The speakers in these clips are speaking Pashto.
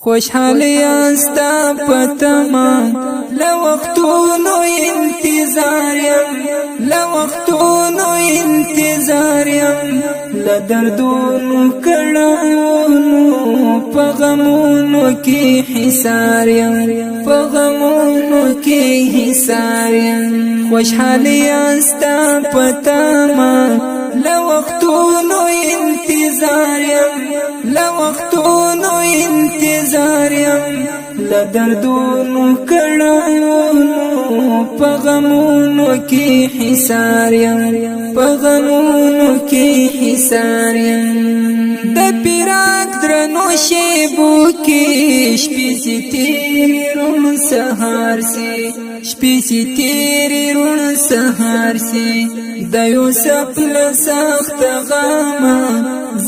خوشحالی استا پتما لوقتونو انتظاریم لوقتونو انتظاریم لدردونو کڑاونو پغمونو کی حساریم پغمونو کی حساریم خوشحالی استا پتما لوقتونو انتظاریم لوقتونو انتظاریم لدردونو کڑاونو پغمونو کی حساریم پغمونو کی حساریم د پیراک درنو شیبو کی شپیسی تیری رون سهار سی شپیسی تیری رون سهار سی د یوسف لسخت غاما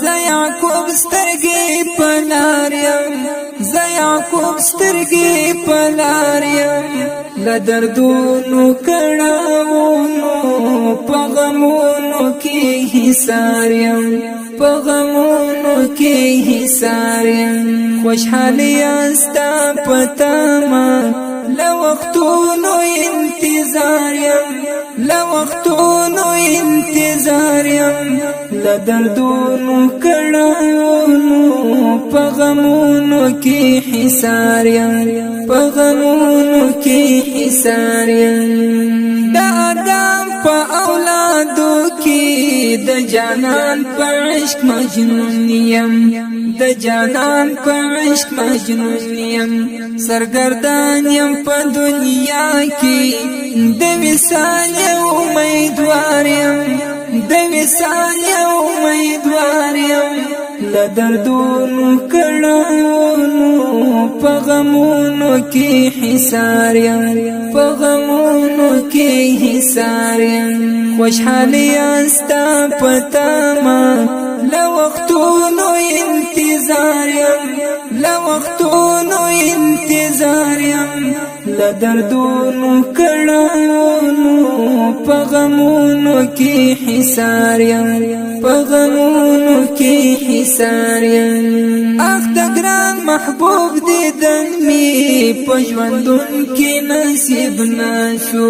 زیعقوب سترگی پلاریم زیعقوب سترگی پلاریم لدردونو کڑاونو پغمونو کی حساریم پغمونو کی حساریم خوشحالی استا پتما لوقتونو انتظاریم لوقتونو انتظاریم لدردونو کڑاونو پغمونو کی حساریم پغمونو کی حساریم دا آدم پا اولادو کی دا جانان پا عشق مجنونیم دا جانان پا عشق مجنونیم سرگردان یم پا دنیا کی دا وصال امیدواریم دا وصال امیدواریم لدردونو کڑاونو پغمونو کی حساریم پغمونو کی حساریم خوشحالی استا پتما لوقتونو انتظاریم لوقتونو انتظاریم لدردونو کڑاونو پغمونو کی حساریم پغمونو کی حساریم اخ دگران محبوب دیدن می پجوندن کی نصیب ناسو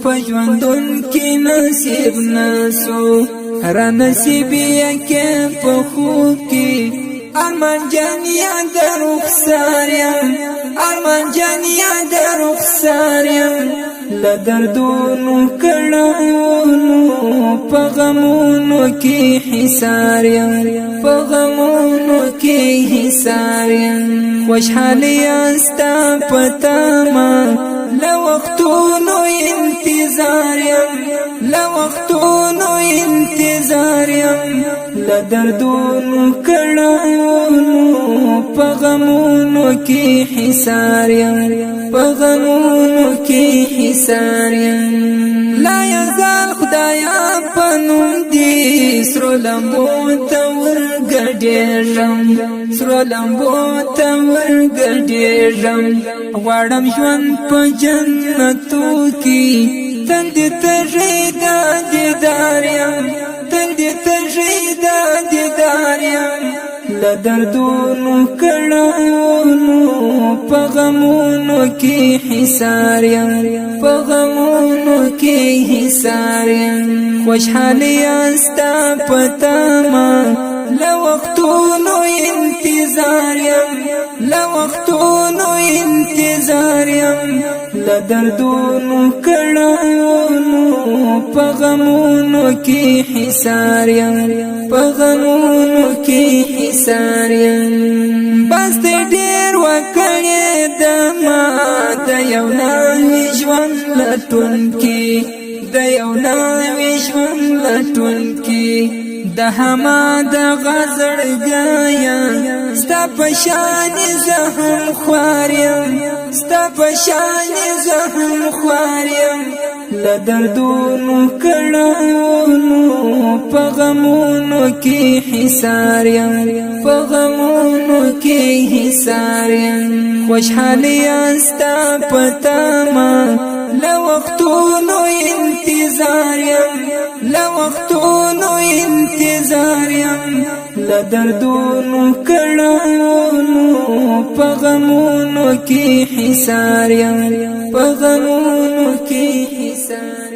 پجوندن کی نصیب ناسو را نصیبی یکی پخوب کی ارمان جانیا در رخساریم ارمان جانیا در رخساریم لدردونو کڑاونو پغمونو کی حساریم پغمونو کی حساریم خوشحالی استا پتما لوقتونو انتظاریم لوقتونو انتظاریم لدردونو کڑاونو پغمونو کی حساریم پغمونو کی حساریم لا یزال خدایا پنوم دی سرو لمبو تور گډیرم سرو لمبو تور گډیرم غواړم ژوند په جنتو کې تند ترېدا دیداریم تند ترېدا دیداریم لدردونو کڑاونو پغمونو کی حساریم پغمونو کی حساریم خوشحالی استا پتما لوقتونو انتظاریم لوقتونو انتظاریم لدردونو کڑاونو پغمونو کی حساریم پغمونو کی حساریم بس دیر وکړی دما د یو نوی ژوند لټون کی د یو نوی ژوند لټون کی د هما د غزړګیا ستا پشان زهم خواریم ستا پشان زهم خواریم لدردونو کڑاونو پغمونو کی حساریم پغمونو کی حساریم خوشحالی استا پتما لوقتونو انتظاریم لوقتونو انتظاریم لدردونو کړهونو په غمونو کې حصار یم په غمونو کې حصار